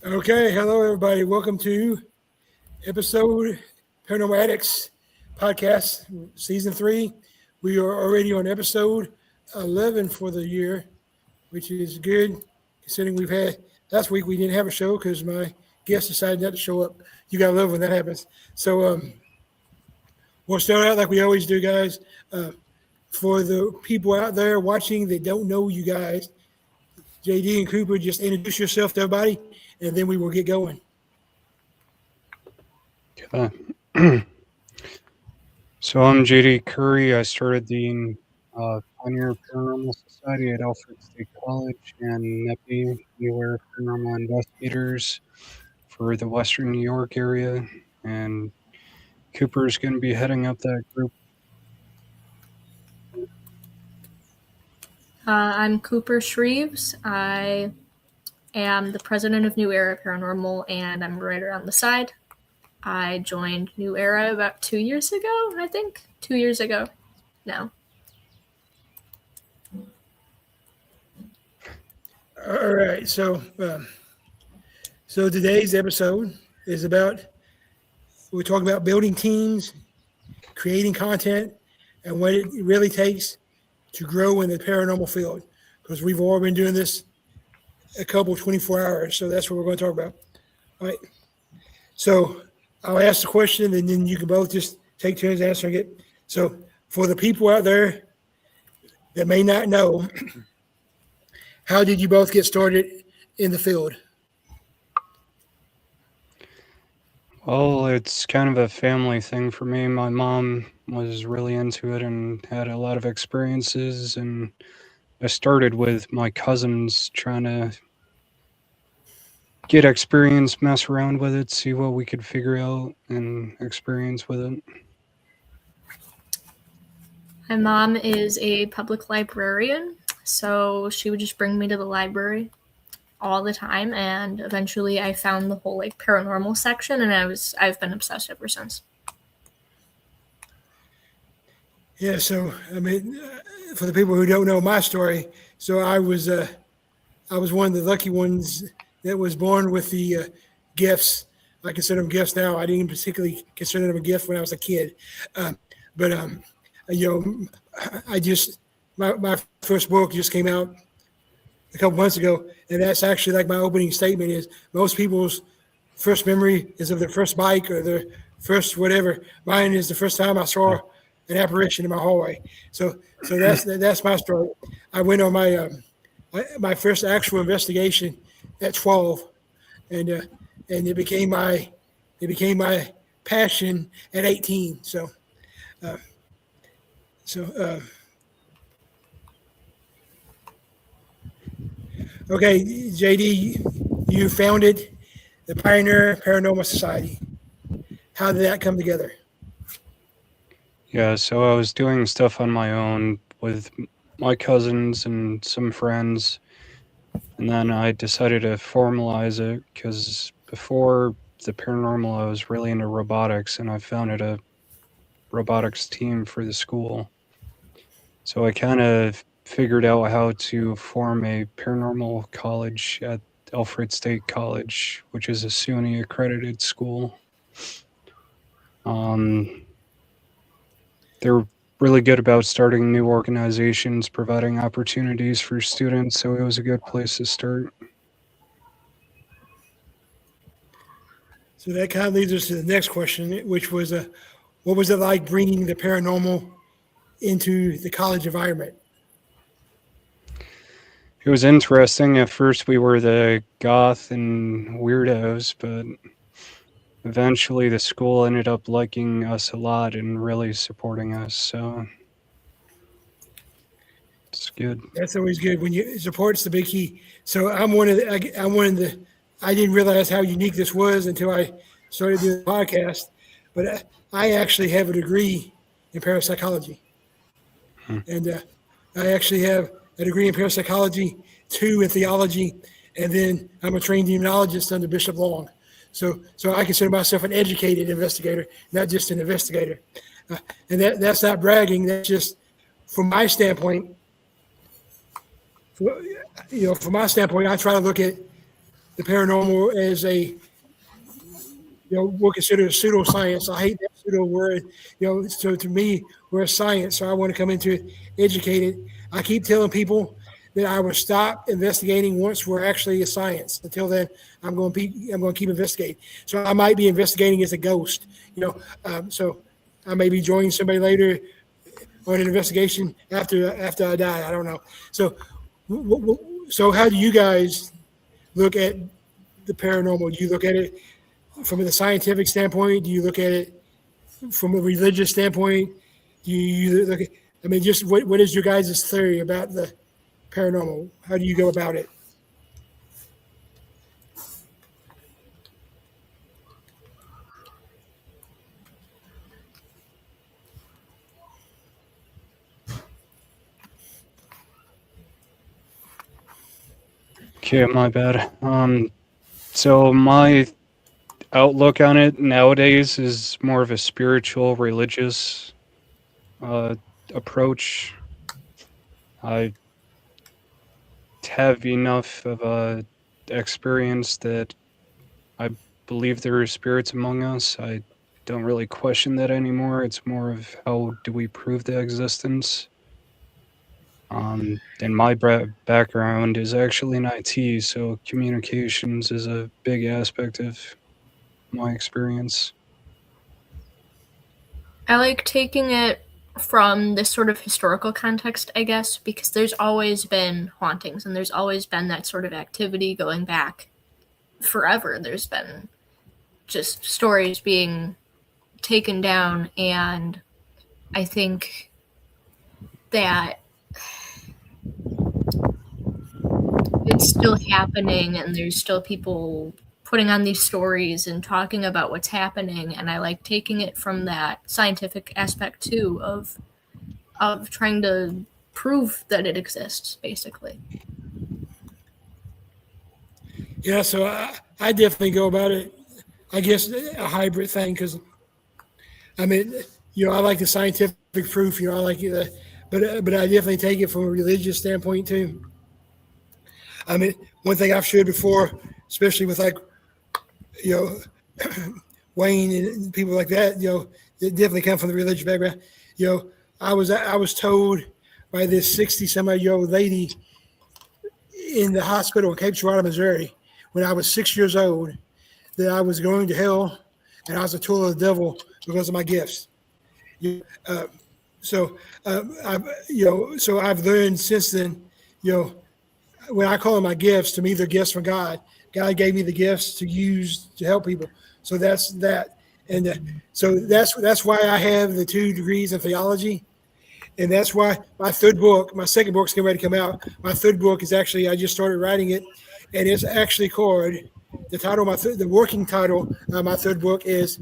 Okay, hello everybody. Welcome to episode Paranormal Addicts podcast, season 3. We are already on episode 11 for the year, which is good considering we've had last week we didn't have a show because my guest decided not to show up. You gotta love when that happens. So we'll start out like we always do, guys. For the people out there watching that don't know you guys, JD and Cooper, just introduce yourself to everybody, and then we will get going. So I'm JD Currie. I started the Pioneer Paranormal Society at Alfred State College and NEPI, New Era Paranormal Investigators for the Western New York area. And Cooper's going to be heading up that group. I'm Cooper Shreves. I am the president of New Era Paranormal, and I'm a writer on the side. I joined New Era about 2 years ago, I think. 2 years ago now. All right, so today's episode is about, we're talking about building teams, creating content, and what it really takes to grow in the paranormal field, because we've all been doing this a couple 24 hours, so that's what we're going to talk about. All right, so I'll ask the question, and then you can both just take turns answering it. So for the people out there that may not know, how did you both get started in the field? Well, it's kind of a family thing for me. My mom was really into it and had a lot of experiences, and I started with my cousins trying to get experience, mess around with it, see what we could figure out and experience with it. My mom is a public librarian, so she would just bring me to the library all the time, and eventually I found the whole paranormal section, and I've been obsessed ever since. Yeah, so I mean, for the people who don't know my story, so I was one of the lucky ones that was born with the gifts. I consider them gifts now. I didn't particularly consider them a gift when I was a kid, but I just my first book just came out a couple months ago, and that's actually like my opening statement is most people's first memory is of their first bike or their first whatever. Mine is the first time I saw an apparition in my hallway. So that's my story. I went on my first actual investigation at 12, and it became my passion at 18. Okay, JD, you founded the Pioneer Paranormal Society. How did that come together? Yeah, so I was doing stuff on my own with my cousins and some friends, and then I decided to formalize it because before the paranormal, I was really into robotics, and I founded a robotics team for the school. So I kind of figured out how to form a paranormal college at Alfred State College, which is a SUNY accredited school. They're really good about starting new organizations, providing opportunities for students, so it was a good place to start. So that kind of leads us to the next question, which was, what was it like bringing the paranormal into the college environment? It was interesting. At first, we were the goth and weirdos, but eventually the school ended up liking us a lot and really supporting us, so it's good. That's always good when you support's the big key. So I didn't realize how unique this was until I started doing the podcast, but I actually have a degree in parapsychology. And I actually have a degree in parapsychology, 2 in theology, and then I'm a trained demonologist under Bishop Long. So I consider myself an educated investigator, not just an investigator. And that's not bragging. That's just from my standpoint. From my standpoint, I try to look at the paranormal as a we'll consider it pseudoscience. I hate that pseudo word. So to me, we're a science. So I want to come into it educated. I keep telling people that I will stop investigating once we're actually a science. Until then, I'm going to keep investigating. So I might be investigating as a ghost. So I may be joining somebody later on an investigation after I die. I don't know. So how do you guys look at the paranormal? Do you look at it from a scientific standpoint? Do you look at it from a religious standpoint? Do you look at, I mean, just what is your guys' theory about the paranormal? How do you go about it? Okay, my bad. So my outlook on it nowadays is more of a spiritual, religious approach. I have enough of a experience that I believe there are spirits among us. I don't really question that anymore. It's more of how do we prove their existence. And my background is actually in IT, so communications is a big aspect of my experience. I like taking it from this sort of historical context, I guess, because there's always been hauntings and there's always been that sort of activity going back forever. There's been just stories being taken down, and I think that it's still happening and there's still people putting on these stories and talking about what's happening, and I like taking it from that scientific aspect too of trying to prove that it exists, basically. Yeah, so I definitely go about it, I guess, a hybrid thing, because I mean, I like the scientific proof. I like it, but I definitely take it from a religious standpoint too. I mean, one thing I've shared before, especially with you know, Wayne and people like that, they definitely come from the religious background. I was told by this 60-some-odd-year-old lady in the hospital in Cape Girardeau, Missouri, when I was 6 years old, that I was going to hell and I was a tool of the devil because of my gifts. So I've learned since then, when I call them my gifts, to me they're gifts from God. God gave me the gifts to use to help people. So that's that, and so that's why I have the 2 degrees in theology, and that's why my second book's getting ready to come out. My third book is actually, I just started writing it, and it's actually called, the title of the working title of my third book is,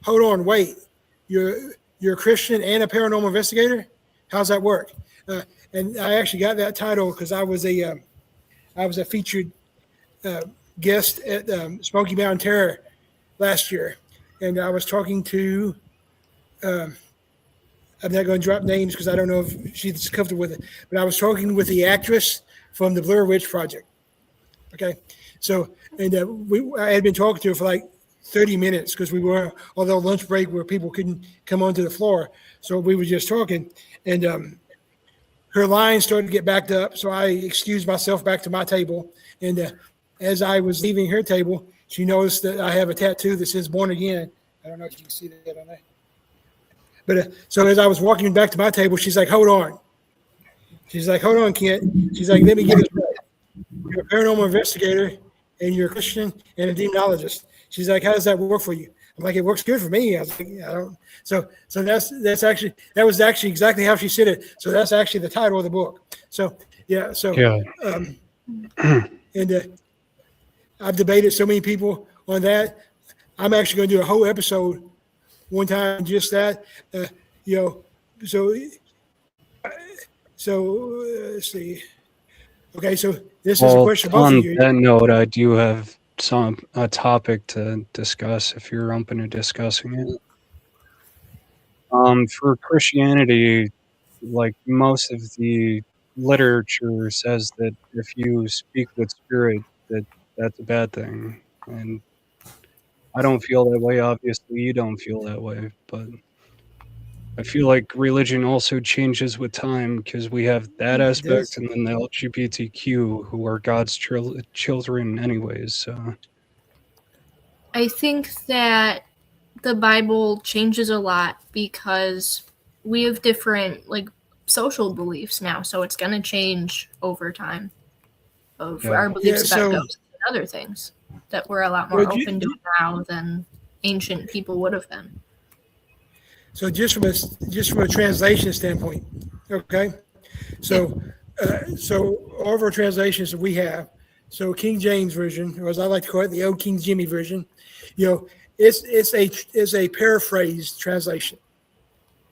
"Hold on, wait, you're a Christian and a paranormal investigator? How's that work?" And I actually got that title because I was a featured guest at Smoky Mountain Terror last year, and I was talking to. I'm not going to drop names because I don't know if she's comfortable with it, but I was talking with the actress from the Blair Witch Project. Okay, so and I had been talking to her for like 30 minutes because we were on the lunch break where people couldn't come onto the floor, so we were just talking, and her line started to get backed up, so I excused myself back to my table, and as I was leaving her table, she noticed that I have a tattoo that says "Born Again." I don't know if you can see that on there. But so as I was walking back to my table, she's like, "Hold on." She's like, "Hold on, Kent." She's like, "Let me get this right. You're a paranormal investigator, and you're a Christian and a demonologist." She's like, "How does that work for you?" I'm like, "It works good for me." I was like, "I don't." So that was actually exactly how she said it. So that's actually the title of the book. So yeah. So Yeah. and I've debated so many people on that. I'm actually going to do a whole episode one time just that. So let's see. Okay, so this is a Well, question for both of on you. that note, I do have a topic to discuss if you're open to discussing it. For Christianity, like most of the literature says that if you speak with spirit, that that's a bad thing. And I don't feel that way. Obviously, you don't feel that way, but I feel like religion also changes with time because we have that It aspect does. and then the LGBTQ who are God's children anyways. So I think that the Bible changes a lot because we have different like social beliefs now, so it's gonna change over time of yeah, our Yeah. beliefs about So, ghosts and other things that we're a lot well, more open to now than ancient people would have been. so just from a translation standpoint, okay. Yeah. So all of our translations that we have, so King James version, or as I like to call it, the old King Jimmy version, you know, it's a paraphrased translation.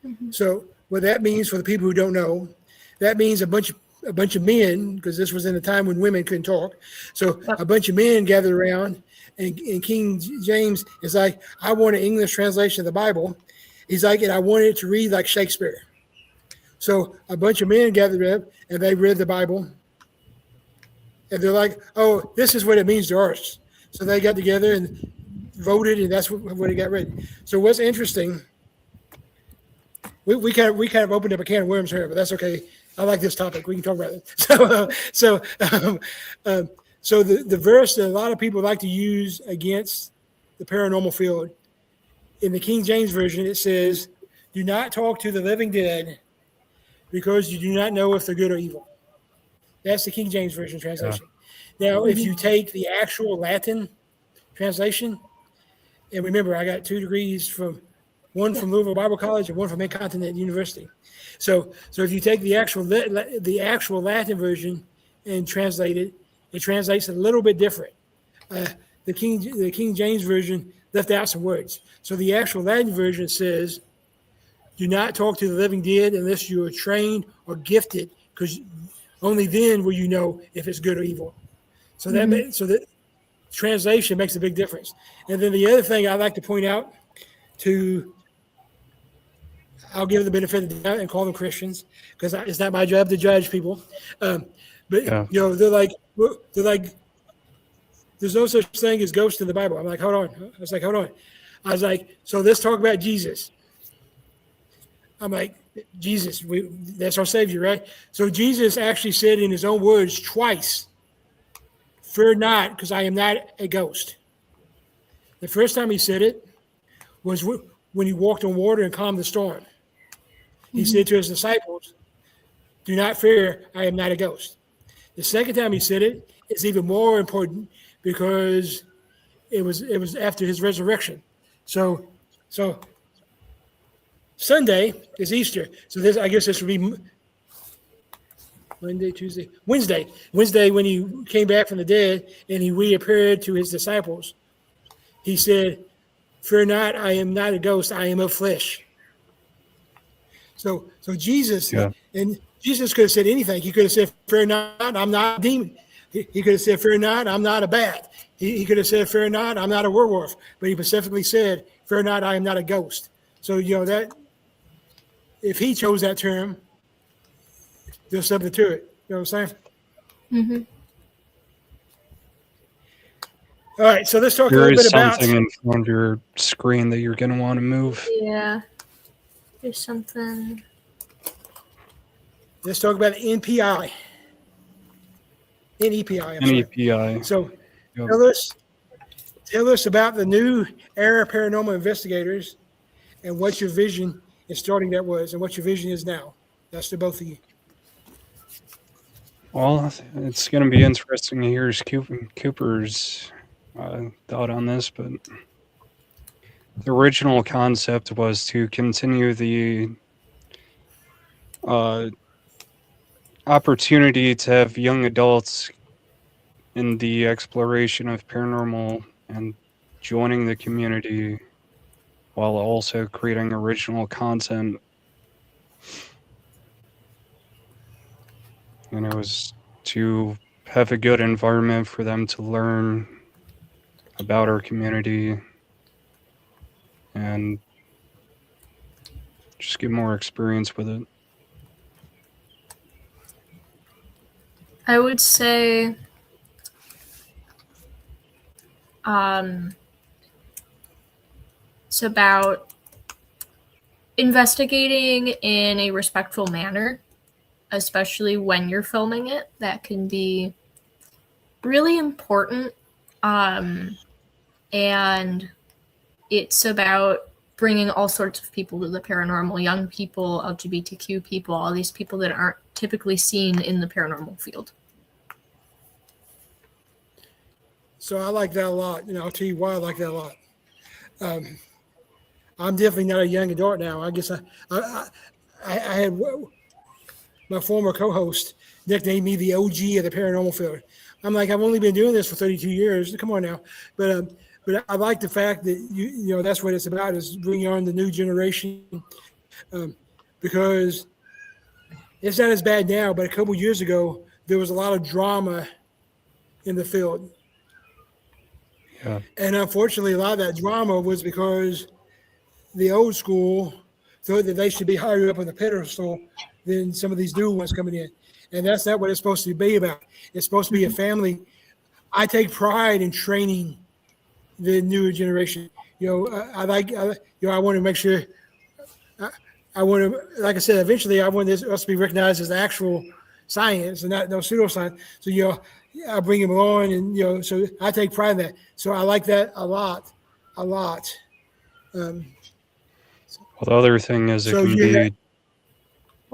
Mm-hmm. So what that means for the people who don't know, that means a bunch of men, because this was in a time when women couldn't talk. So Yep. a bunch of men gathered around, and King James is like, I want an English translation of the Bible. He's like, and I want it to read like Shakespeare. So a bunch of men gathered up and they read the Bible, and they're like, "Oh, this is what it means to us." So they got together and voted, and that's what it got read. So what's interesting, we kind of opened up a can of worms here, but that's okay. I like this topic. We can talk about it. So the verse that a lot of people like to use against the paranormal field in the King James version, it says, "Do not talk to the living dead, because you do not know if they're good or evil." That's the King James version yeah, translation. Now, if you take the actual Latin translation, and remember, I got 2 degrees from one from Louisville Bible College and one from Incontinent University. So if you take the actual Latin version and translate it, it translates a little bit different. The King James version left out some words. So the actual Latin version says, "Do not talk to the living dead unless you are trained or gifted, because only then will you know if it's good or evil." So that translation makes a big difference. And then the other thing I like to point out to, I'll give them the benefit of the doubt and call them Christians, because it's not my job to judge people. But yeah. they're like, there's no such thing as ghosts in the Bible. I'm like, hold on. I was like, hold on. I was like, so let's talk about Jesus. I'm like, Jesus, that's our Savior, right? So Jesus actually said in his own words twice, "Fear not, because I am not a ghost." The first time he said it was when he walked on water and calmed the storm. He said to his disciples, "Do not fear, I am not a ghost." The second time he said it is even more important, because it was after his resurrection. So Sunday is Easter. So I guess this would be Monday, Tuesday, Wednesday. Wednesday, when he came back from the dead and he reappeared to his disciples, he said, "Fear not, I am not a ghost, I am of flesh." So Jesus, Yeah. and Jesus could have said anything. He could have said, "Fear not, I'm not a demon." He could have said, "Fear not, I'm not a bat." He could have said, "Fear not, I'm not a werewolf." But he specifically said, "Fear not, I am not a ghost." So that if he chose that term, there's something to it. You know what I'm saying? Mm-hmm. All right, so let's talk a There little bit is about. something in front of your screen that you're gonna want to move. Yeah. There's something. Let's talk about NPI, NEPI. I'm sorry. NEPI. So Yep. tell us about the new era paranormal investigators, and what your vision in starting that was, and what your vision is now. That's to both of you. Well, it's gonna be interesting to hear Cooper's thought on this, but the original concept was to continue the uh, opportunity to have young adults in the exploration of paranormal and joining the community while also creating original content. And it was to have a good environment for them to learn about our community and just get more experience with it. I would say It's about investigating in a respectful manner, especially when you're filming it. That can be really important. And it's about bringing all sorts of people to the paranormal, young people, LGBTQ people, all these people that aren't typically seen in the paranormal field. So I like that a lot. I'll tell you why I like that a lot. I'm definitely not a young adult now. I guess I had my former co-host nicknamed me the OG of the paranormal field. I'm like, I've only been doing this for 32 years. Come on now, but I like the fact that that's what it's about, is bringing on the new generation, because it's not as bad now. But a couple years ago, there was a lot of drama in the field, Yeah. and unfortunately, a lot of that drama was because the old school thought that they should be higher up on the pedestal than some of these new ones coming in. And that's not what it's supposed to be about. It's supposed to be a family. I take pride in training the newer generation. I want to make sure, I want to, like I said, eventually I want us to be recognized as actual science and not no pseudoscience. So, I bring them on, and, so I take pride in that. So I like that a lot. Well, the other thing is it So can you be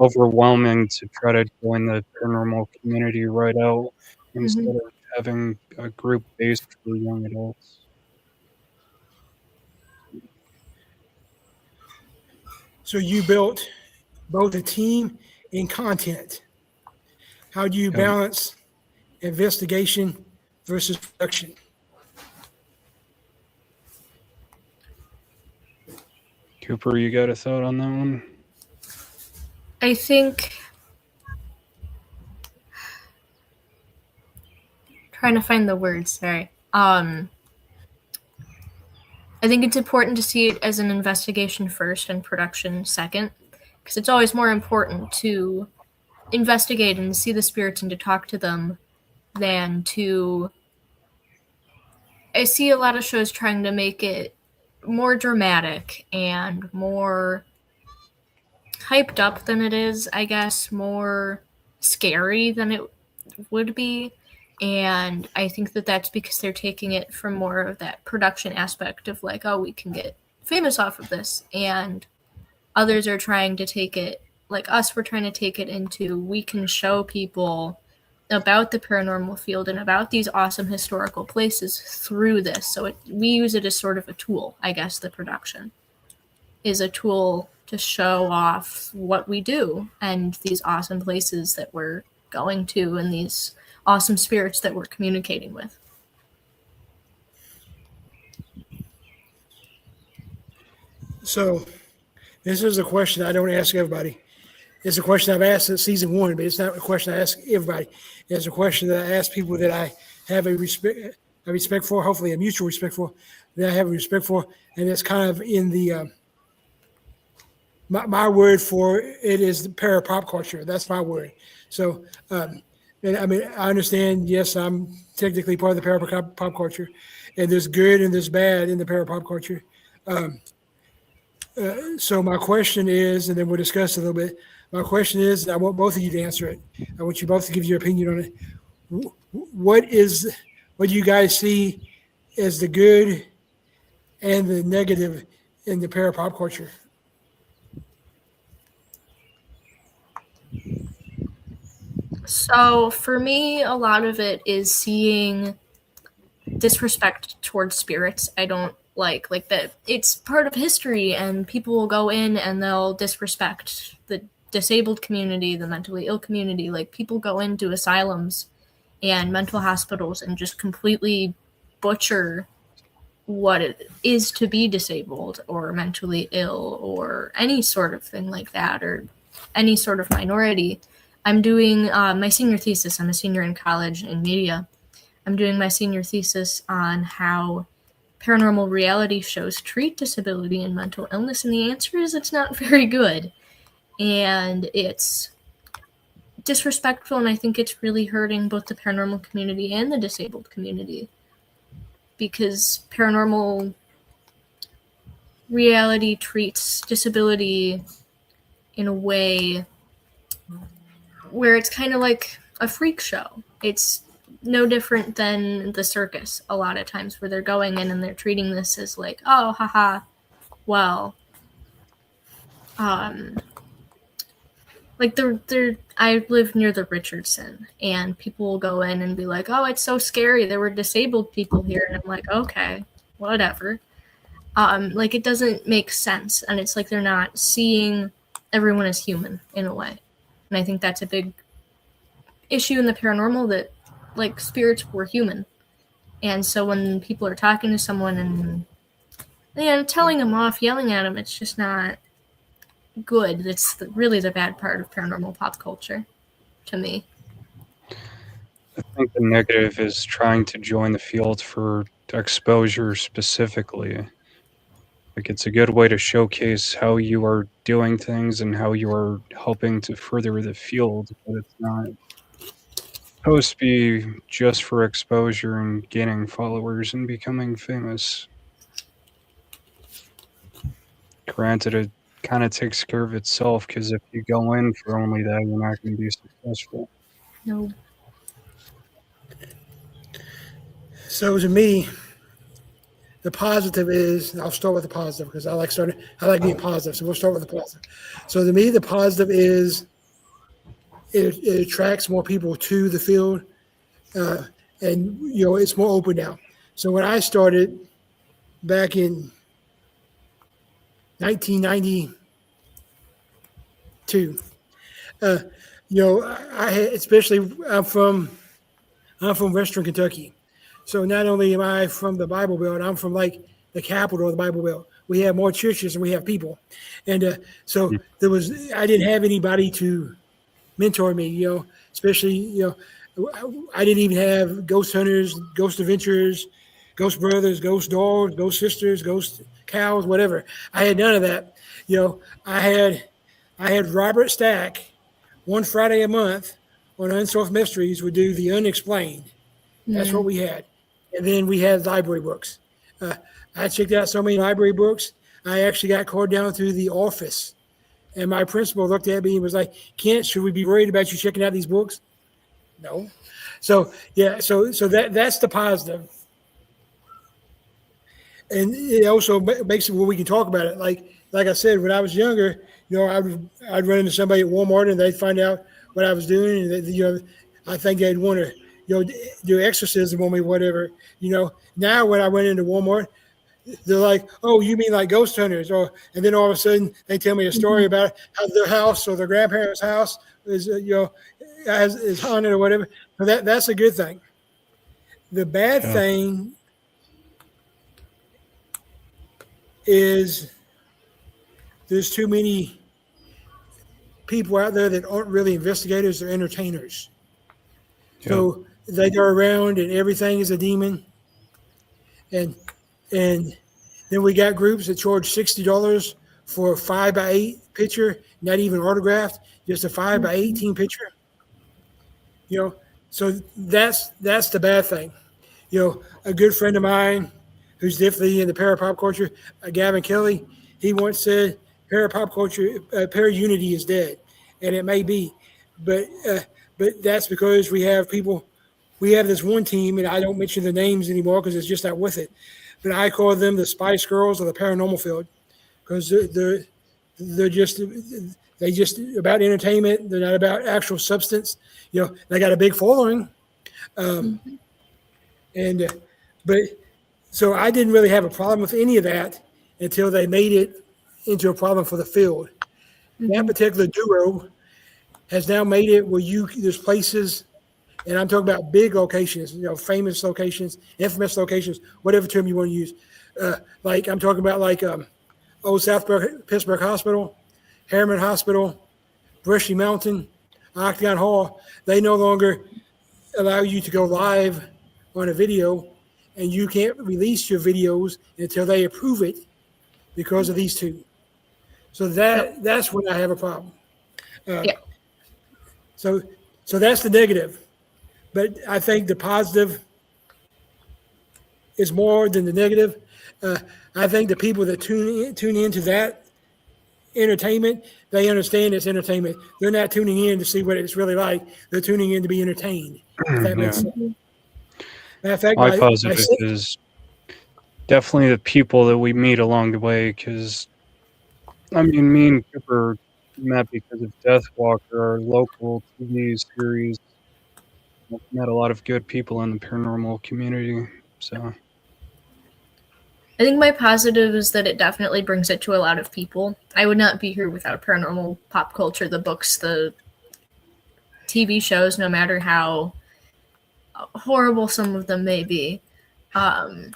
overwhelming to try to join the paranormal community right out instead of having a group based for young adults. So you built both a team and content. How do you Yeah. balance investigation versus production? Cooper, you got a thought on that one? I think trying to find the words, sorry. I think it's important to see it as an investigation first and production second, because it's always more important to investigate and see the spirits and to talk to them than to. I see a lot of shows trying to make it more dramatic and more hyped up than it is, I guess, more scary than it would be. And I think that that's because they're taking it from more of that production aspect of like, oh, we can get famous off of this. And others are trying to take it, like us, we're trying to take it into, we can show people about the paranormal field and about these awesome historical places through this. So we use it as sort of a tool, I guess, the production is a tool to show off what we do and these awesome places that we're going to and these awesome spirits that we're communicating with. So this is a question I don't ask everybody. It's a question I've asked in season 1, but it's not a question I ask everybody. It's a question that I ask people that I have a respect for, hopefully a mutual respect for, that I have a respect for, and it's kind of in the my word for it is the para pop culture. That's my word. So, and I mean, I understand. Yes, I'm technically part of the para pop culture, and there's good and there's bad in the para pop culture. So my question is, and then we'll discuss a little bit. My question is, I want both of you to answer it. I want you both to give your opinion on it. What do you guys see as the good and the negative in the para pop culture? So for me, a lot of it is seeing disrespect towards spirits. I don't like that it's part of history and people will go in and they'll disrespect the disabled community, the mentally ill community. Like people go into asylums and mental hospitals and just completely butcher what it is to be disabled or mentally ill or any sort of thing like that, or any sort of minority. I'm doing my senior thesis. I'm a senior in college in media. I'm doing my senior thesis on how paranormal reality shows treat disability and mental illness, and the answer is it's not very good. And it's disrespectful, and I think it's really hurting both the paranormal community and the disabled community. because paranormal reality treats disability in a way where it's kind of like a freak show. It's no different than the circus a lot of times, where they're going in and they're treating this as like, oh, haha, well, like I live near the Richardson, and people will go in and be like, oh, it's so scary, there were disabled people here, and I'm like, okay, whatever. Like, it doesn't make sense, and it's like they're not seeing everyone as human in a way. And I think that's a big issue in the paranormal, that like spirits were human. And so when people are talking to someone and telling them off, yelling at them, it's just not good. That's really the bad part of paranormal pop culture to me. I think the negative is trying to join the field for exposure specifically. Like, it's a good way to showcase how you are doing things and how you are helping to further the field, but it's not supposed to be just for exposure and gaining followers and becoming famous. Granted, it kind of takes care of itself, because if you go in for only that, you're not going to be successful. No. So to me, the positive is, I'll start with the positive because I like being positive. So we'll start with the positive. So to me, the positive is it attracts more people to the field, and it's more open now. So when I started back in 1992, I had, especially I'm from Western Kentucky. So not only am I from the Bible Belt, I'm from like the capital of the Bible Belt. We have more churches than we have people, and so I didn't have anybody to mentor me. Especially I didn't even have ghost hunters, ghost adventurers, ghost brothers, ghost dogs, ghost sisters, ghost cows, whatever. I had none of that. I had Robert Stack one Friday a month on Unsolved Mysteries would do the unexplained. That's what we had. And then we had library books. I checked out so many library books. I actually got called down to the office. And my principal looked at me and was like, Kent, should we be worried about you checking out these books? No. So, yeah, so that's the positive. And it also makes it where we can talk about it. Like I said, when I was younger, I'd run into somebody at Walmart and they'd find out what I was doing. And, I think they'd want to, do exorcism on me, whatever. Now when I went into Walmart, they're like, "Oh, you mean like ghost hunters?" And then all of a sudden they tell me a story about how their house or their grandparents' house is haunted or whatever. So that's a good thing. The bad thing is there's too many people out there that aren't really investigators; they're entertainers. So they go around and everything is a demon. And then we got groups that charge $60 for a 5x8 picture, not even autographed, just a 5x18 picture. So that's the bad thing. A good friend of mine who's definitely in the parapop culture, Gavin Kelly, he once said parapop culture, para-unity is dead. And it may be, but that's because we have this one team, and I don't mention the names anymore because it's just not with it. But I call them the Spice Girls of the paranormal field because they're just about entertainment. They're not about actual substance. They got a big following, but so I didn't really have a problem with any of that until they made it into a problem for the field. That particular duo has now made it where there's places. And I'm talking about big locations, famous locations, infamous locations, whatever term you want to use. Like I'm talking about Old South Pittsburgh Hospital, Harriman Hospital, Brushy Mountain, Octagon Hall. They no longer allow you to go live on a video, and you can't release your videos until they approve it because of these two. So that's when I have a problem. So that's the negative. But I think the positive is more than the negative. I think the people that tune into that entertainment, they understand it's entertainment. They're not tuning in to see what it's really like. They're tuning in to be entertained. If that makes Yeah. sense. Matter of fact, My positive is definitely the people that we meet along the way, because, I mean, me and Cooper met because of Deathwalker, our local TV series. I've met a lot of good people in the paranormal community, so. I think my positive is that it definitely brings it to a lot of people. I would not be here without paranormal pop culture, the books, the TV shows, no matter how horrible some of them may be. And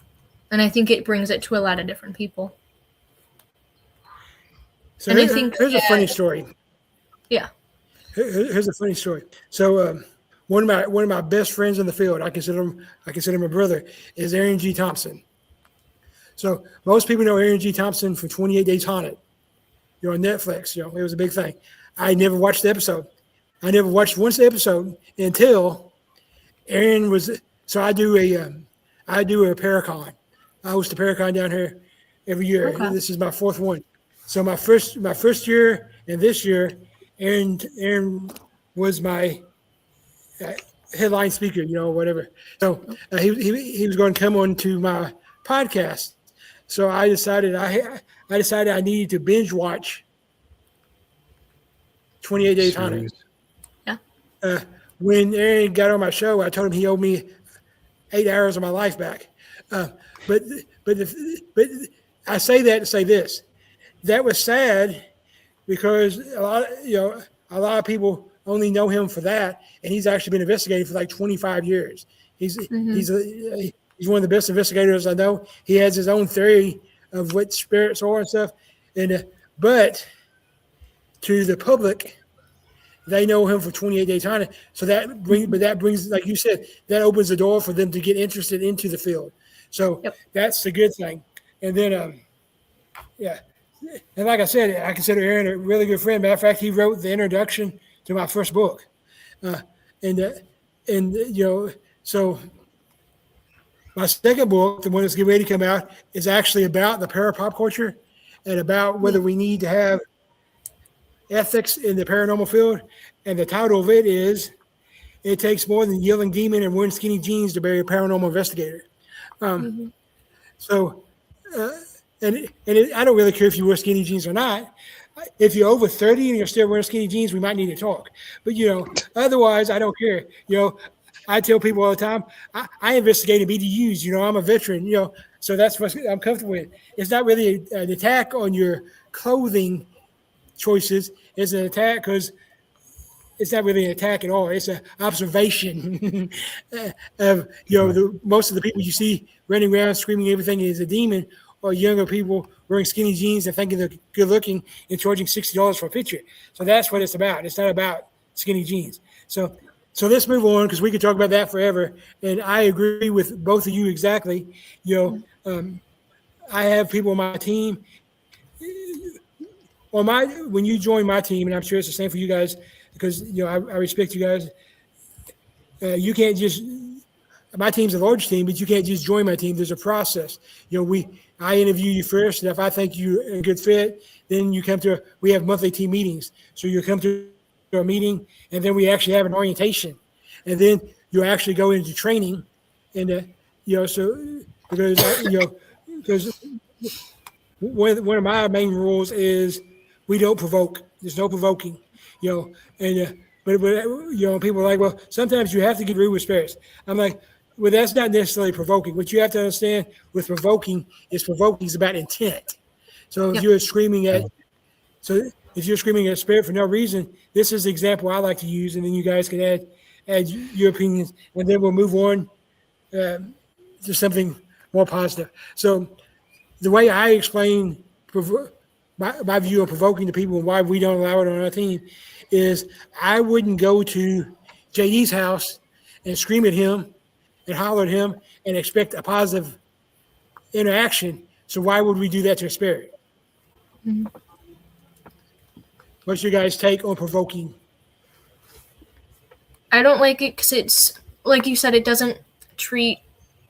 I think it brings it to a lot of different people. So and I think here's a funny story. Yeah. Here's a funny story. So one of my best friends in the field, I consider him a brother, is Aaron G. Thompson. So most people know Aaron G. Thompson from 28 Days Haunted. On Netflix. It was a big thing. I never watched the episode. I never watched one episode until Aaron was. So I do a Paracon. I host a Paracon down here every year. Okay. This is my fourth one. So my first year and this year, Aaron was my headline speaker. Whatever. So he was going to come on to my podcast. So I decided I needed to binge watch 28 Days Haunted. Yeah. When Aaron got on my show, I told him he owed me 8 hours of my life back. But I say that to say this: that was sad because a lot of people only know him for that, and he's actually been investigating for like 25 years. He's one of the best investigators I know. He has his own theory of what spirits are and stuff. But to the public, they know him for 28 Days Haunted. So that brings, like you said, that opens the door for them to get interested into the field. So That's the good thing. And then, and like I said, I consider Aaron a really good friend. Matter of fact, he wrote the introduction to my first book. So my second book, the one that's getting ready to come out, is actually about the parapop culture and about whether we need to have ethics in the paranormal field. And the title of it is "It Takes More Than Yelling Demon and Wearing Skinny Jeans to Bury a Paranormal Investigator." So, I don't really care if you wear skinny jeans or not. If you're over 30 and you're still wearing skinny jeans, we might need to talk. But otherwise, I don't care. I tell people all the time, I investigated BDUs. I'm a veteran. So that's what I'm comfortable with. It's not really an attack on your clothing choices. It's an attack because it's not really an attack at all. It's an observation of most of the people you see running around screaming everything is a demon, or younger people wearing skinny jeans and thinking they're good looking and charging $60 for a picture. So that's what it's about. It's not about skinny jeans. So let's move on, because we could talk about that forever. And I agree with both of you exactly. I have people on my team. When you join my team, and I'm sure it's the same for you guys, because I respect you guys. You can't just. My team's a large team, but you can't just join my team. There's a process. I interview you first, and if I think you're a good fit, then you come to. We have monthly team meetings, so you come to a meeting, and then we actually have an orientation, and then you actually go into training, and because one of my main rules is we don't provoke. There's no provoking, but people are like, well, sometimes you have to get rude with spirits. I'm like, well, that's not necessarily provoking. What you have to understand with provoking is about intent. So if you're screaming at a spirit for no reason, this is the example I like to use, and then you guys can add your opinions, and then we'll move on to something more positive. So the way I explain my view of provoking to people and why we don't allow it on our team is I wouldn't go to JD's house and scream at him and holler at him and expect a positive interaction. So why would we do that to a spirit? Mm-hmm. What's your guys' take on provoking? I don't like it because it's, like you said, it doesn't treat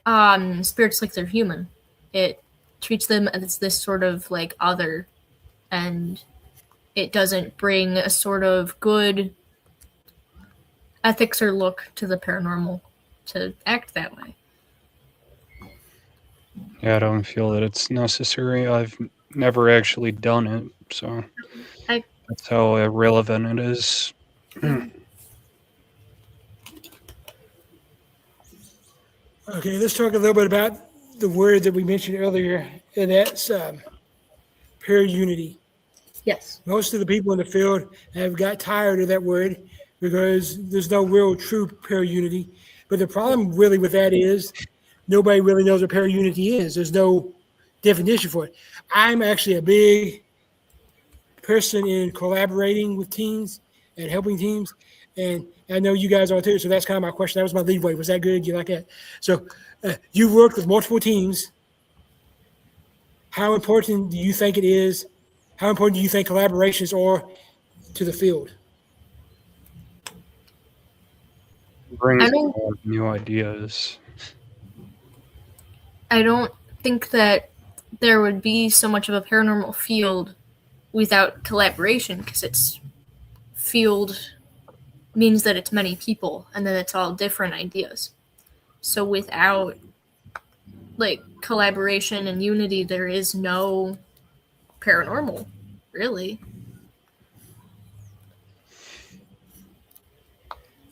spirits like they're human. It treats them as this sort of like other, and it doesn't bring a sort of good ethics or look to the paranormal to act that way. Yeah, I don't feel that it's necessary. I've never actually done it, so that's how irrelevant it is. Okay, let's talk a little bit about the word that we mentioned earlier, and that's parunity. Yes. Most of the people in the field have got tired of that word because there's no real true parunity. But the problem really with that is nobody really knows what parunity is. There's no definition for it. I'm actually a big person in collaborating with teams and helping teams. And I know you guys are too. So that's kind of my question. That was my lead way. Was that good? You like that? So you worked with multiple teams. How important do you think it is? How important do you think collaborations are to the field? Brings a lot of new ideas. I don't think that there would be so much of a paranormal field without collaboration, because it's field means that it's many people and then it's all different ideas. So without like collaboration and unity, there is no paranormal, really.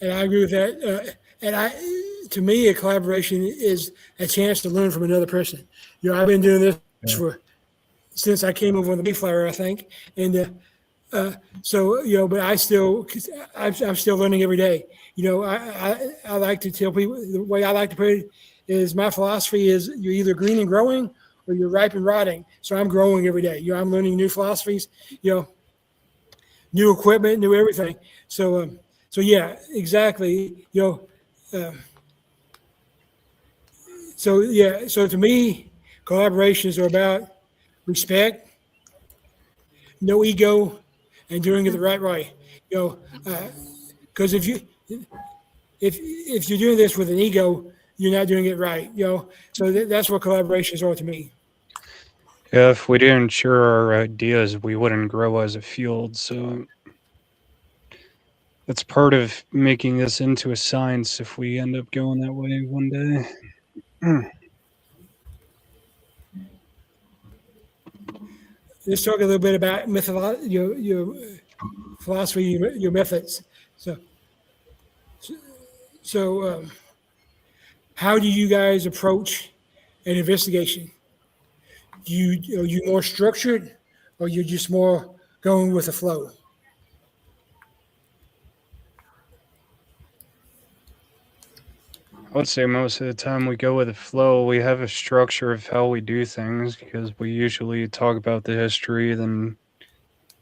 And I agree with that. To me, a collaboration is a chance to learn from another person. I've been doing this since I came over on the Mayflower, I think, and but I'm still learning every day. I like to tell people, the way I like to put it is, my philosophy is you're either green and growing or you're ripe and rotting. So I'm growing every day. I'm learning new philosophies, new equipment, new everything. So yeah, exactly. So to me, collaborations are about respect, no ego, and doing it the right way. Because if you're doing this with an ego, you're not doing it right. So that's what collaborations are to me. Yeah, if we didn't share our ideas, we wouldn't grow as a field. So that's part of making this into a science if we end up going that way one day. Let's talk a little bit about your philosophy, your methods. So, how do you guys approach an investigation? Are you more structured, or you're just more going with the flow? I would say most of the time we go with the flow. We have a structure of how we do things because we usually talk about the history, then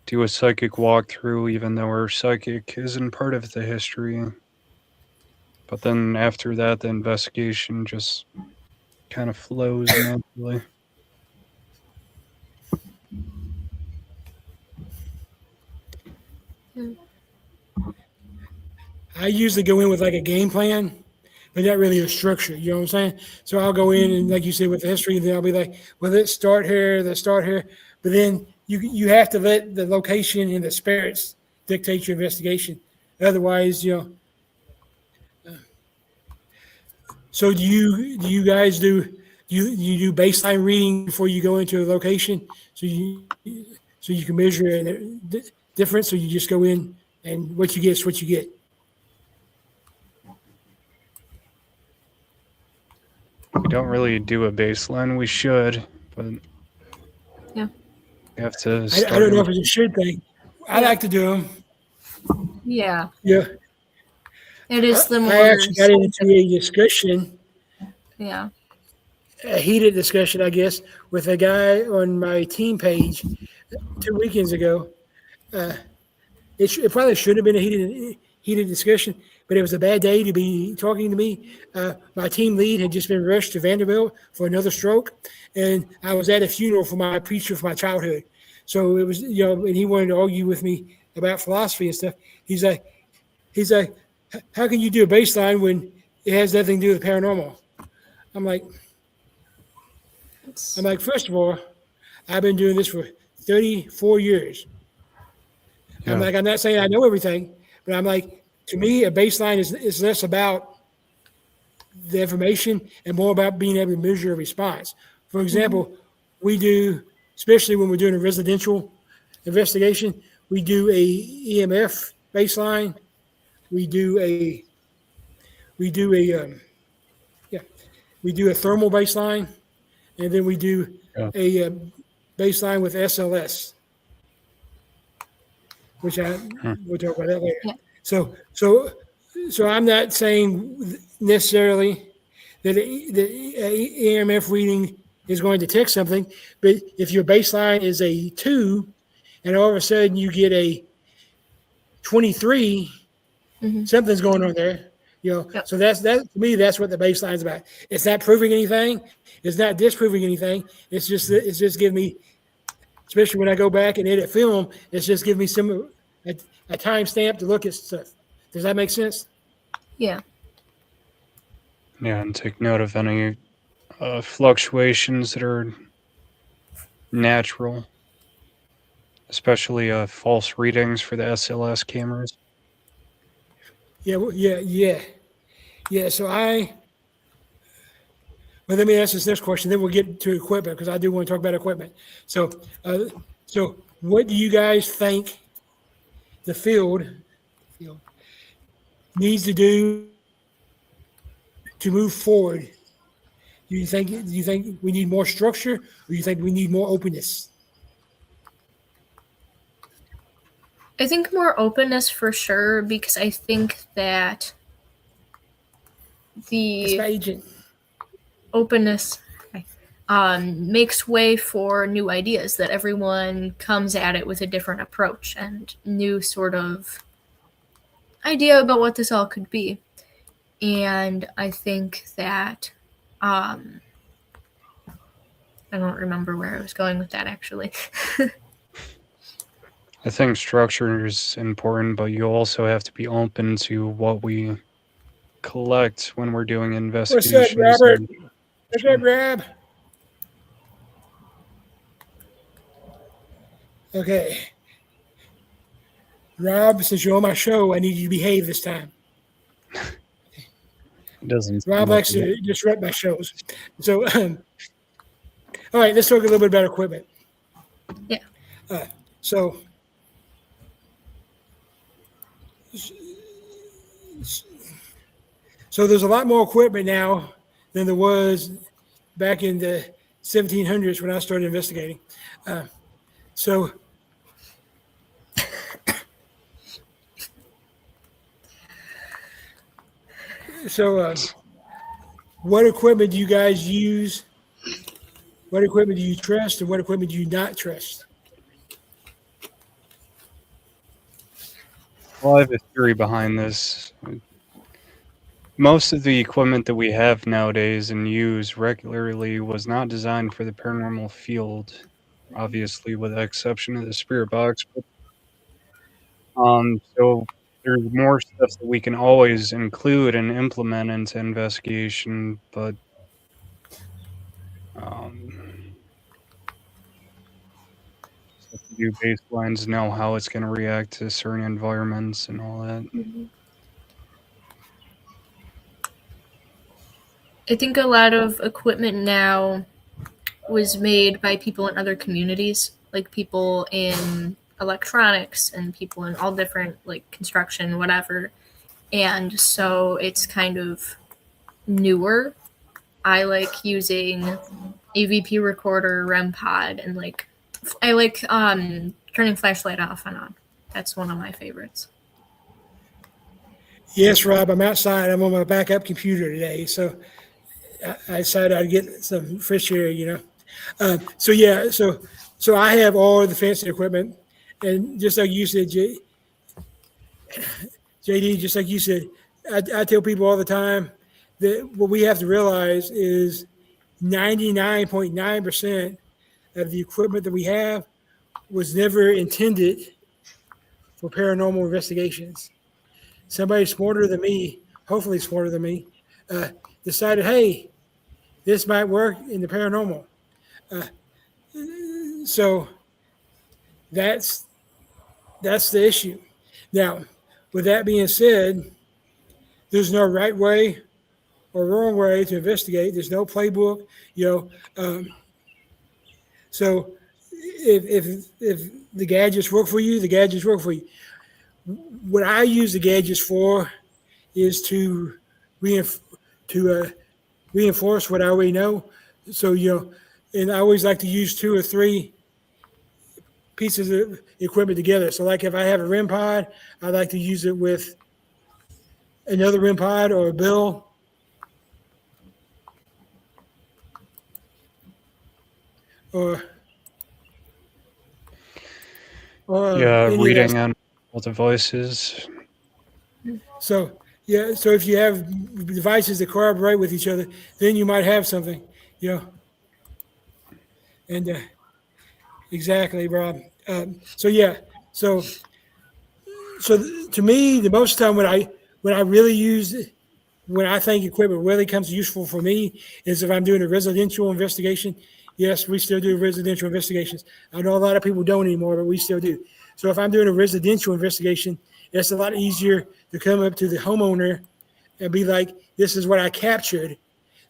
do a psychic walkthrough, even though our psychic isn't part of the history. But then after that, the investigation just kind of flows naturally. I usually go in with like a game plan, but not really a structure. You know what I'm saying? So I'll go in and, like you said, with the history, then I'll be like, well, let's start here, But then you have to let the location and the spirits dictate your investigation. Otherwise, So do you guys do you do baseline reading before you go into a location, so you can measure a difference, so you just go in and what you get is what you get? We don't really do a baseline. We should, but Yeah. we have to I start. don't know if it's a should thing. I like to do them. Yeah. Yeah. It is the more. I actually got into a discussion, Yeah. a heated discussion, I guess, with a guy on my team page 2 weekends ago. It probably should have been a heated discussion, but it was a bad day to be talking to me. My team lead had just been rushed to Vanderbilt for another stroke, and I was at a funeral for my preacher from my childhood. So it was, and he wanted to argue with me about philosophy and stuff. He's like, how can you do a baseline when it has nothing to do with paranormal? I'm like, first of all, I've been doing this for 34 years. I'm Yeah. like, I'm not saying I know everything, but I'm like, to me, a baseline is less about the information and more about being able to measure a response. For example, we do, especially when we're doing a residential investigation, we do a EMF baseline. We do a we do a yeah we do a thermal baseline, and then we do Yeah. a baseline with SLS, which Hmm. we'll talk about that later. Yeah. So so so I'm not saying necessarily that the EMF reading is going to detect something, but if your baseline is a 2 and all of a sudden you get a 23, Mm-hmm. something's going on there. Yep. So that's to me, that's what the baseline is about. It's not proving anything, it's not disproving anything. It's just giving me, especially when I go back and edit film, it's just giving me a timestamp to look at stuff. Does that make sense? Yeah. Yeah, and take note of any fluctuations that are natural, especially false readings for the SLS cameras. Yeah, yeah. So let me ask this next question, then we'll get to equipment because I do want to talk about equipment. So, so what do you guys think the field needs to do to move forward? Do you think we need more structure, or do you think we need more openness? I think more openness for sure, because I think that That's the my agent. openness makes way for new ideas, that everyone comes at it with a different approach and new sort of idea about what this all could be. And I think that I don't remember where I was going with that actually. I think structure is important, but you also have to be open to what we collect when we're doing What's up, investigations. Robert? What's up, Rob? Okay. Rob, since you're on my show, I need you to behave this time. It doesn't seem Rob like likes it. to disrupt my shows. So, all right, let's talk a little bit about equipment. Yeah. So, there's a lot more equipment now than there was back in the 1700s when I started investigating. So, what equipment do you guys use? What equipment do you trust, and what equipment do you not trust? Well, I have a theory behind this. Most of the equipment that we have nowadays and use regularly was not designed for the paranormal field, obviously, with the exception of the spirit box. But, so there's more stuff that we can always include and implement into investigation, but um, stuff to do baselines, know how it's going to react to certain environments and all that. I think a lot of equipment now was made by people in other communities, like people in electronics and people in all different, like, construction, whatever. And so it's kind of newer. I like using AVP recorder, REM pod, and I like turning flashlight off and on. That's one of my favorites. Yes, Rob, I'm outside. I'm on my backup computer today, so I decided I'd get some fresh air. So I have all the fancy equipment, and just like you said, JD, just like you said, I tell people all the time that what we have to realize is 99.9% of the equipment that we have was never intended for paranormal investigations. Somebody smarter than me, hopefully smarter than me, decided, hey, this might work in the paranormal. So that's the issue. Now, with that being said, there's no right way or wrong way to investigate. There's no playbook, you know. So if the gadgets work for you, the gadgets work for you. What I use the gadgets for is to reinf- to reinforce what I already know. So and I always like to use 2 or 3 pieces of equipment together. So like if I have a REM pod, I like to use it with another REM pod or a bill or any of that. Reading on multiple devices. So so if you have devices that corroborate with each other, then you might have something, you know. And exactly, Rob. So yeah, so to me, the most time when I really use when I think equipment really comes useful for me is if I'm doing a residential investigation. Yes, we still do residential investigations. I know a lot of people don't anymore, but we still do. So if I'm doing a residential investigation, it's a lot easier to come up to the homeowner and be like, "This is what I captured,"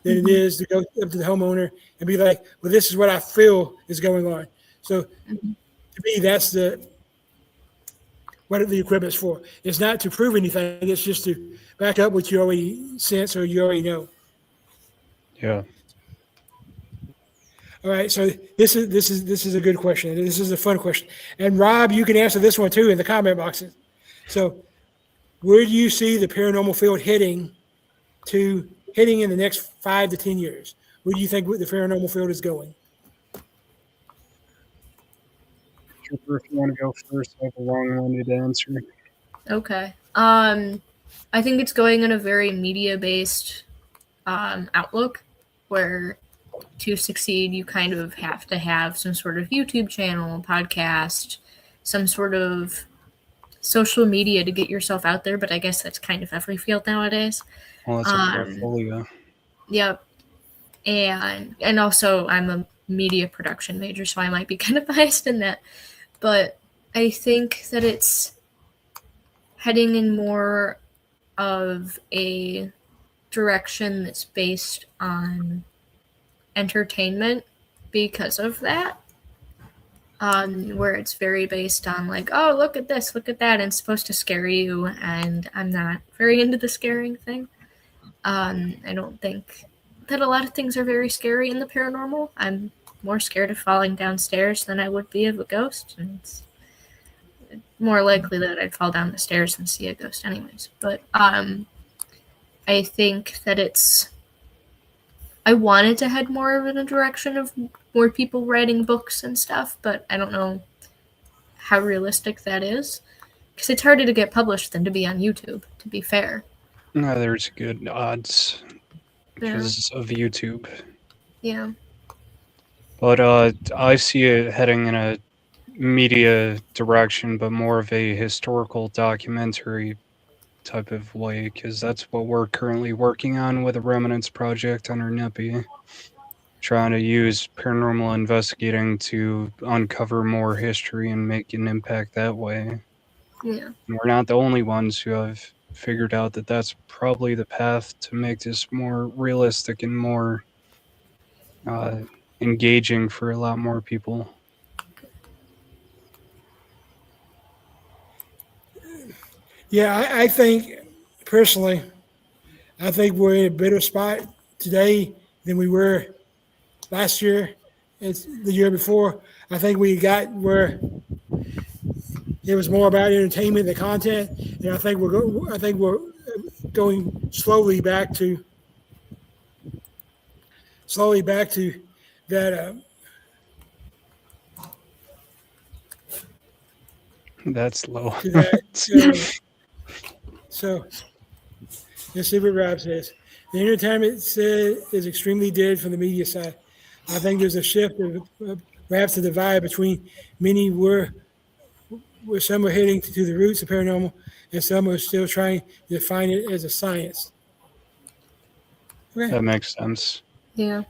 than it is to go up to the homeowner and be like, "Well, this is what I feel is going on." So to me, that's what the equipment's for. It's not to prove anything. It's just to back up what you already sense or you already know. Yeah. All right. So this is a good question. This is a fun question. And Rob, you can answer this one too in the comment boxes. So where do you see the paranormal field heading in the next 5 to 10 years? Where do you think the paranormal field is going? If you want to go first, I have a long-winded answer. Okay. I think it's going in a very media-based outlook, where to succeed, you kind of have to have some sort of YouTube channel, podcast, some sort of social media to get yourself out there. But I guess that's kind of every field nowadays. Well, that's a portfolio. Yep. And also I'm a media production major, so I might be kind of biased in that. But I think that it's heading in more of a direction that's based on entertainment because of that. Where it's very based on like, oh, look at this, look at that, and it's supposed to scare you, and I'm not very into the scaring thing. I don't think that a lot of things are very scary in the paranormal. I'm more scared of falling downstairs than I would be of a ghost, and it's more likely that I'd fall down the stairs and see a ghost anyways. But I think that I wanted to head more of in a direction of more people writing books and stuff, but I don't know how realistic that is. Because it's harder to get published than to be on YouTube, to be fair. No, there's good odds because of YouTube. Yeah. But I see it heading in a media direction, but more of a historical documentary type of way, because that's what we're currently working on with the Remnants Project under NIPI. Trying to use paranormal investigating to uncover more history and make an impact that way. Yeah. And we're not the only ones who have figured out that that's probably the path to make this more realistic and more engaging for a lot more people. Yeah, I think personally, I think we're in a better spot today than we were last year. It's the year before. I think we got where it was more about entertainment than content, and I think we're going slowly back to that. That's low. To that. So let's see what Rob says. The entertainment is extremely dead from the media side. I think there's a shift of perhaps a divide between many where some are heading to the roots of paranormal and some are still trying to define it as a science. Okay. That makes sense. Yeah.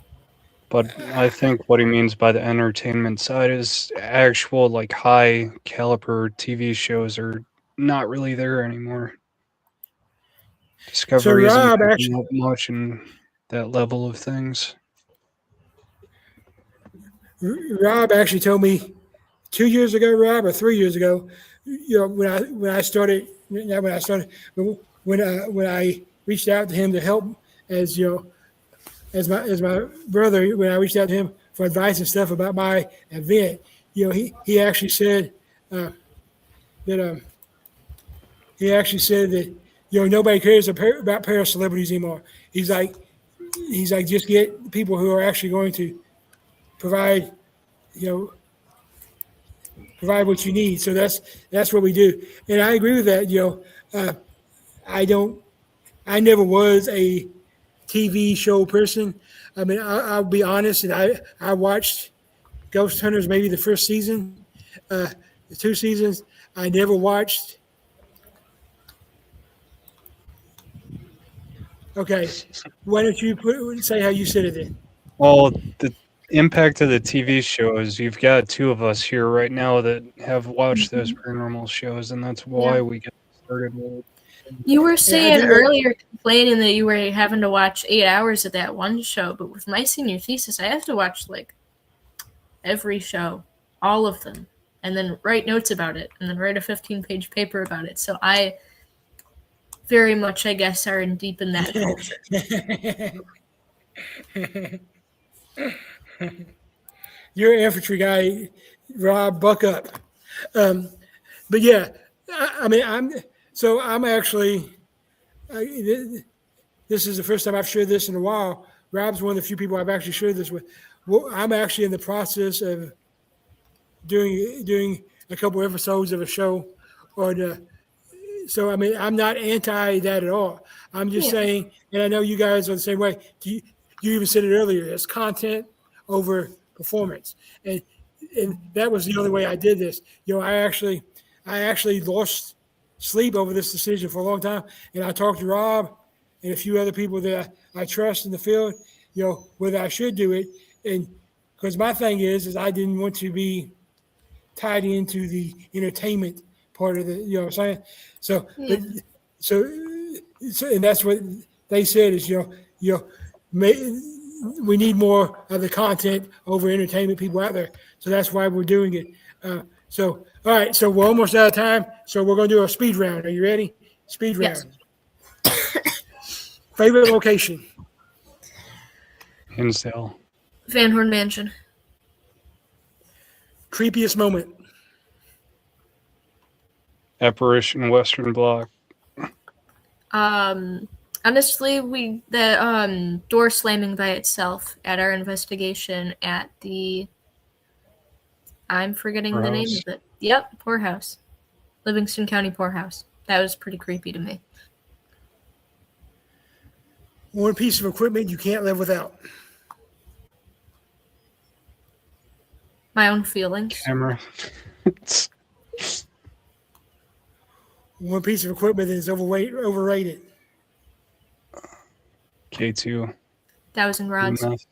But I think what he means by the entertainment side is actual, like, high caliber TV shows are not really there anymore. So Discovery isn't Rob picking actually, up much in that level of things. Rob actually told me 2 years ago, Rob, or 3 years ago, when I started, not when I started, but when I reached out to him to help as as my brother, when I reached out to him for advice and stuff about my event, he actually said that nobody cares about para celebrities anymore. He's like just get people who are actually going to provide you know provide what you need. So that's what we do, and I agree with that. I don't. I never was a TV show person. I mean, I'll be honest, and I watched Ghost Hunters maybe the first season, the 2 seasons. I never watched. Okay, why don't you say how you said it then? Well, the impact of the TV shows, you've got two of us here right now that have watched those paranormal shows, and that's Yeah. why we get started with it. You were And I saying do know. earlier, complaining that you were having to watch 8 hours of that one show, but with my senior thesis, I have to watch like every show, all of them, and then write notes about it, and then write a 15-page paper about it. So I very much, I guess, are in deep in that culture. You're an infantry guy, Rob. Buck up. But yeah, I mean, I'm actually. This is the first time I've shared this in a while. Rob's one of the few people I've actually shared this with. Well, I'm actually in the process of doing a couple episodes of a show, or so I mean, I'm not anti that at all. I'm just Yeah. saying, and I know you guys are the same way. You even said it earlier. It's content over performance, and that was the only way I did this. I actually lost sleep over this decision for a long time, and I talked to Rob and a few other people that I trust in the field. Whether I should do it, and because my thing is I didn't want to be tied into the entertainment part of the, what I'm saying? So, Yeah. but and that's what they said is, may, we need more of the content over entertainment people out there. So that's why we're doing it. All right. So we're almost out of time. So we're going to do a speed round. Are you ready? Speed Yes. round. Favorite location? Hinsdale. Van Horn Mansion. Creepiest moment? Apparition Western Block. Honestly, the door slamming by itself at our investigation at the, I'm forgetting the name Poorhouse. of it. Yep, poorhouse. Livingston County poorhouse. That was pretty creepy to me. One piece of equipment you can't live without? My own feelings. Camera. One piece of equipment that is overrated? K2. Thousand rods. EMF.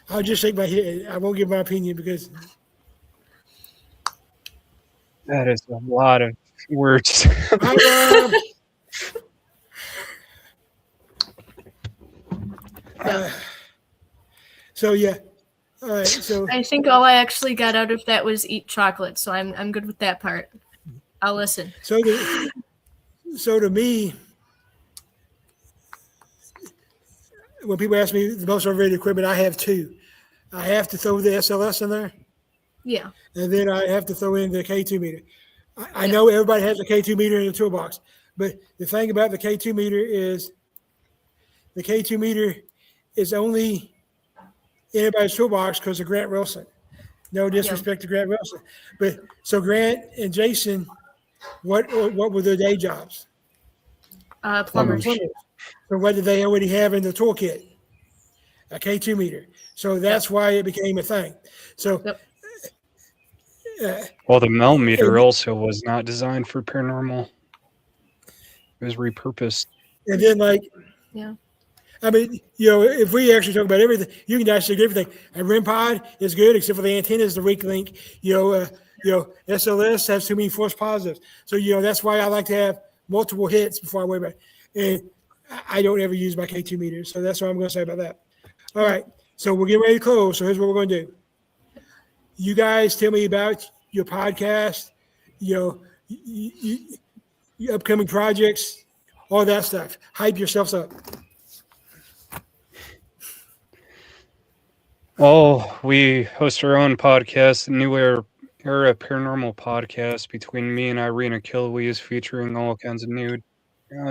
I'll just shake my head. I won't give my opinion because That is a lot of words. Hi, Rob. So yeah. All right. So I think all I actually got out of that was eat chocolate, so I'm good with that part. I'll listen. so to me, when people ask me the most overrated equipment, I have two. I have to throw the SLS in there, Yeah. and then I have to throw in the K2 meter. I know everybody has a K2 meter in the toolbox, but the thing about the K2 meter is the K2 meter is only in everybody's toolbox because of Grant Wilson. No disrespect to Grant Wilson, but so Grant and Jason, what were their day jobs? Plumbers. So what did they already have in the toolkit? A K2 meter. So that's why it became a thing. So Yep. Well, the Mel meter also was not designed for paranormal. It was repurposed. And then, like, Yeah. I mean, if we actually talk about everything, you can dissect everything. A REM pod is good, except for the antennas, the weak link. SLS has too many false positives. So, that's why I like to have multiple hits before I worry about it. And I don't ever use my K2 meters. So that's what I'm going to say about that. All right. So we're getting ready to close. So here's what we're going to do. You guys tell me about your podcast, your upcoming projects, all that stuff. Hype yourselves up. Well, we host our own podcast, the New Era Paranormal Podcast, between me and Irina Kilwees, featuring all kinds of new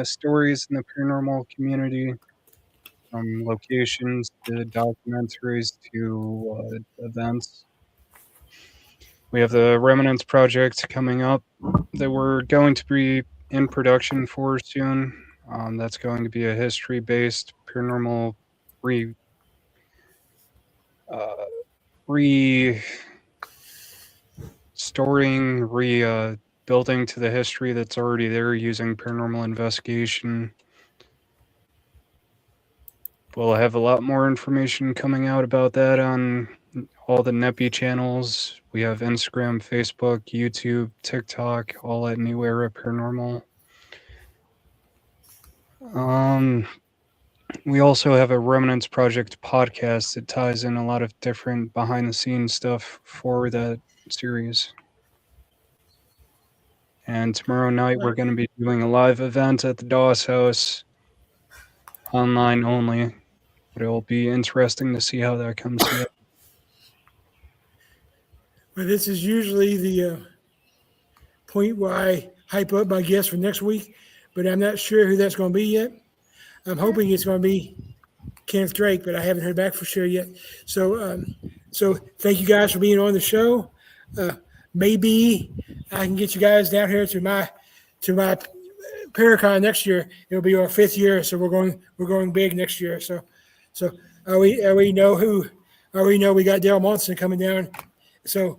stories in the paranormal community, from locations to documentaries to events. We have the Remnants Project coming up that we're going to be in production for soon. That's going to be a history-based paranormal building to the history that's already there using paranormal investigation. We'll have a lot more information coming out about that on all the NEPI channels. We have Instagram, Facebook, YouTube, TikTok, all at New Era Paranormal. We also have a Remnants Project podcast that ties in a lot of different behind-the-scenes stuff for that series. And tomorrow night, we're going to be doing a live event at the Doss House, online only. But it'll be interesting to see how that comes together. Well, this is usually the point where I hype up my guest for next week, but I'm not sure who that's going to be yet. I'm hoping it's going to be Kenneth Drake, but I haven't heard back for sure yet. So thank you guys for being on the show. Maybe I can get you guys down here to my Paracon next year. It'll be our 5th year, so we're going big next year. So we know we got Dale Monson coming down. So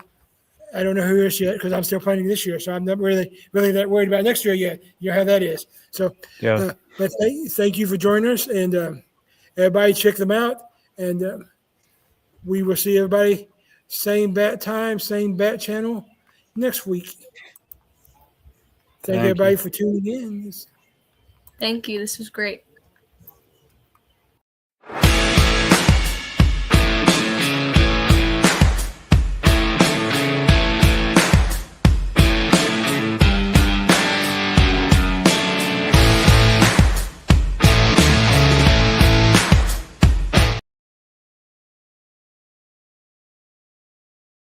I don't know who it is yet because I'm still planning this year. So I'm not really that worried about next year yet. You know how that is. So yeah. But thank you for joining us, and everybody check them out. And we will see everybody same bat time, same bat channel next week. Thank everybody for tuning in. Thank you. This was great.